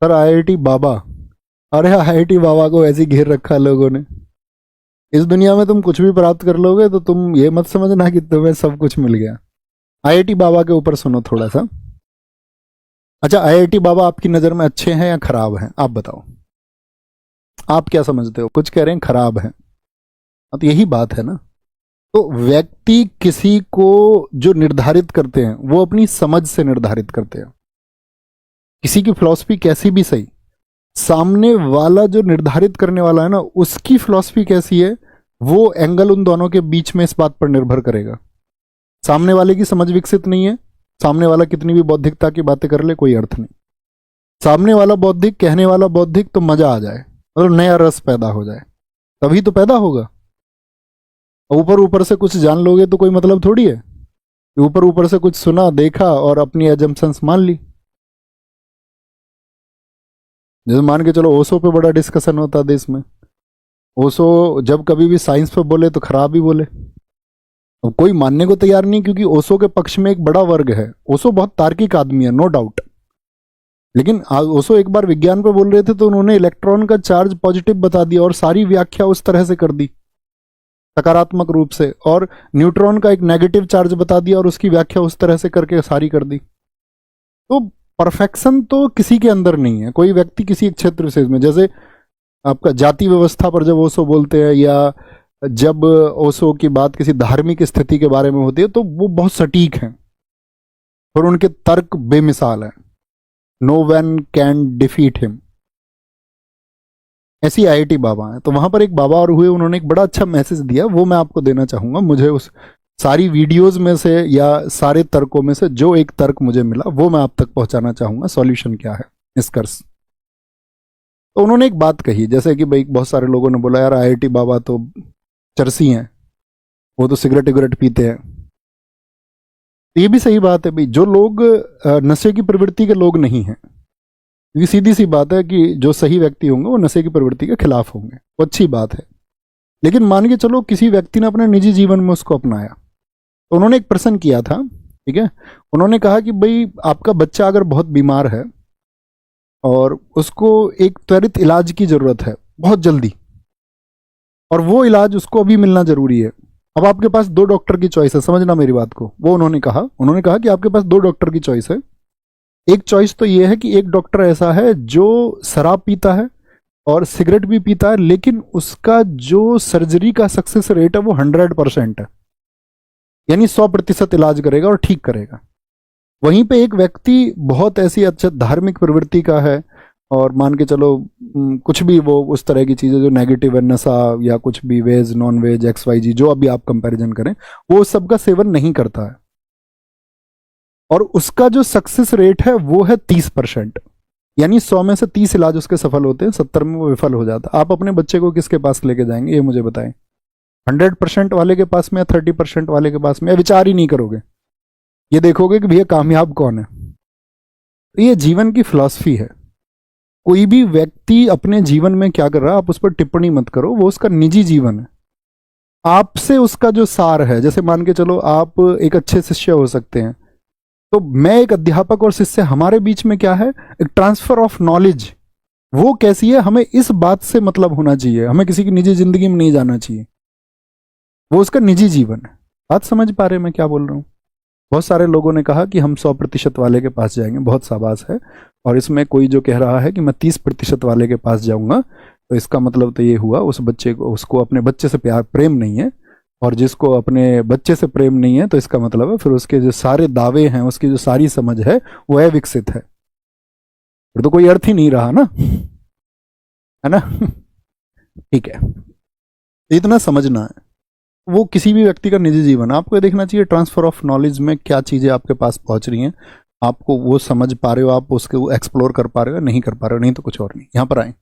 Sir IIT बाबा, अरे IIT बाबा को ऐसे ही घेर रखा है लोगों ने। इस दुनिया में तुम कुछ भी प्राप्त कर लोगे तो तुम ये मत समझना कि तुम्हें सब कुछ मिल गया। आईआईटी बाबा के ऊपर सुनो थोड़ा सा। अच्छा, आईआईटी बाबा आपकी नजर में अच्छे हैं या खराब हैं, आप बताओ। आप क्या समझते हो? कुछ कह रहे हैं खराब है। तो यही बात है ना। तो व्यक्ति किसी को जो निर्धारित करते हैं वो अपनी समझ से निर्धारित करते हैं। किसी की फिलॉसफी कैसी भी सही, सामने वाला जो निर्धारित करने वाला है ना, उसकी फिलॉसफी कैसी है, वो एंगल उन दोनों के बीच में इस बात पर निर्भर करेगा। सामने वाले की समझ विकसित नहीं है, सामने वाला कितनी भी बौद्धिकता की बातें कर ले, कोई अर्थ नहीं। सामने वाला बौद्धिक, कहने वाला बौद्धिक, तो मजा आ जाए, मतलब नया रस पैदा हो जाए, तभी तो पैदा होगा। ऊपर ऊपर से कुछ जान लोगे तो कोई मतलब थोड़ी है। ऊपर ऊपर से कुछ सुना, देखा और अपनी एजम्पशंस मान ली। जैसे मान के चलो ओशो पे बड़ा डिस्कशन होता है देश में। ओशो जब कभी भी साइंस पे बोले तो खराब ही बोले, अब कोई मानने को तैयार नहीं, क्योंकि ओशो के पक्ष में एक बड़ा वर्ग है। ओशो बहुत तार्किक आदमी है, नो डाउट, लेकिन ओशो एक बार विज्ञान पे बोल रहे थे तो उन्होंने इलेक्ट्रॉन का चार्ज पॉजिटिव बता दिया और सारी व्याख्या उस तरह से कर दी सकारात्मक रूप से, और न्यूट्रॉन का एक नेगेटिव चार्ज बता दिया और उसकी व्याख्या उस तरह से करके सारी कर दी। तो परफेक्शन तो किसी के अंदर नहीं है। कोई व्यक्ति किसी एक क्षेत्र विशेष में, जैसे आपका जाति व्यवस्था पर जब ओशो बोलते हैं, या जब ओशो की बात किसी धार्मिक स्थिति के बारे में होती है, तो वो बहुत सटीक हैं और उनके तर्क बेमिसाल हैं। No one can defeat him. ऐसी आईआईटी बाबा है। तो वहां पर एक बाबा और हुए, उन्होंने एक बड़ा अच्छा मैसेज दिया, वो मैं आपको देना चाहूंगा। मुझे उस सारी वीडियोस में से या सारे तर्कों में से जो एक तर्क मुझे मिला वो मैं आप तक पहुंचाना चाहूंगा, सॉल्यूशन क्या है, निष्कर्ष। तो उन्होंने एक बात कही, जैसे कि भाई बहुत सारे लोगों ने बोला यार आईआईटी बाबा तो चरसी हैं, वो तो सिगरेट विगरेट पीते हैं। ये भी सही बात है भाई। जो लोग नशे की प्रवृत्ति के लोग नहीं हैं, क्योंकि सीधी सी बात है कि जो सही व्यक्ति होंगे वो नशे की प्रवृत्ति के खिलाफ होंगे, वो अच्छी बात है। लेकिन मान के चलो किसी व्यक्ति ने अपने निजी जीवन में उसको अपनाया, तो उन्होंने एक प्रश्न किया था, ठीक है। उन्होंने कहा कि भाई आपका बच्चा अगर बहुत बीमार है और उसको एक त्वरित इलाज की जरूरत है बहुत जल्दी, और वो इलाज उसको अभी मिलना जरूरी है। अब आपके पास दो डॉक्टर की चॉइस है, समझना मेरी बात को। वो उन्होंने कहा कि आपके पास दो डॉक्टर की चॉइस है। एक चॉइस तो ये है कि एक डॉक्टर ऐसा है जो शराब पीता है और सिगरेट भी पीता है, लेकिन उसका जो सर्जरी का सक्सेस रेट है वो 100% है, यानी 100% इलाज करेगा और ठीक करेगा। वहीं पे एक व्यक्ति बहुत ऐसी अच्छा धार्मिक प्रवृत्ति का है, और मान के चलो कुछ भी वो उस तरह की चीजें जो नेगेटिव है, नशा या कुछ भी, वेज नॉन वेज XYZ जो अभी आप कंपैरिजन करें, वो सबका सेवन नहीं करता है, और उसका जो सक्सेस रेट है वो है 30%, यानी 100 में से 30 इलाज उसके सफल होते हैं, 70 में वो विफल हो जाता है। आप अपने बच्चे को किसके पास लेके जाएंगे, ये मुझे बताएं। 100% वाले के पास में या 30% वाले के पास में? विचार ही नहीं करोगे, ये देखोगे कि भैया कामयाब कौन है। तो ये जीवन की फिलॉसफी है। कोई भी व्यक्ति अपने जीवन में क्या कर रहा है आप उस पर टिप्पणी मत करो, वो उसका निजी जीवन है। आपसे उसका जो सार है, जैसे मान के चलो आप एक अच्छे शिष्य हो सकते हैं, तो मैं एक अध्यापक और शिष्य, हमारे बीच में क्या है, एक ट्रांसफर ऑफ नॉलेज। वो कैसी है, हमें इस बात से मतलब होना चाहिए, हमें किसी की निजी जिंदगी में नहीं जाना चाहिए, वो उसका निजी जीवन है। बात समझ पा रहे मैं क्या बोल रहा हूं? बहुत सारे लोगों ने कहा कि हम 100% वाले के पास जाएंगे, बहुत शाबाश है। और इसमें कोई जो कह रहा है कि मैं 30% वाले के पास जाऊंगा, तो इसका मतलब तो ये हुआ उस बच्चे को, उसको अपने बच्चे से प्यार प्रेम नहीं है, और जिसको अपने बच्चे से प्रेम नहीं है तो इसका मतलब है फिर उसके जो सारे दावे हैं, उसकी जो सारी समझ है वो अविकसित है, फिर तो कोई अर्थ ही नहीं रहा ना, है ना। ठीक है, इतना समझना है। वो किसी भी व्यक्ति का निजी जीवन, आपको ये देखना चाहिए ट्रांसफर ऑफ नॉलेज में क्या चीजें आपके पास पहुंच रही हैं, आपको वो समझ पा रहे हो, आप उसको एक्सप्लोर कर पा रहे हो, नहीं कर पा रहे हो, नहीं तो कुछ और नहीं। यहां पर आए।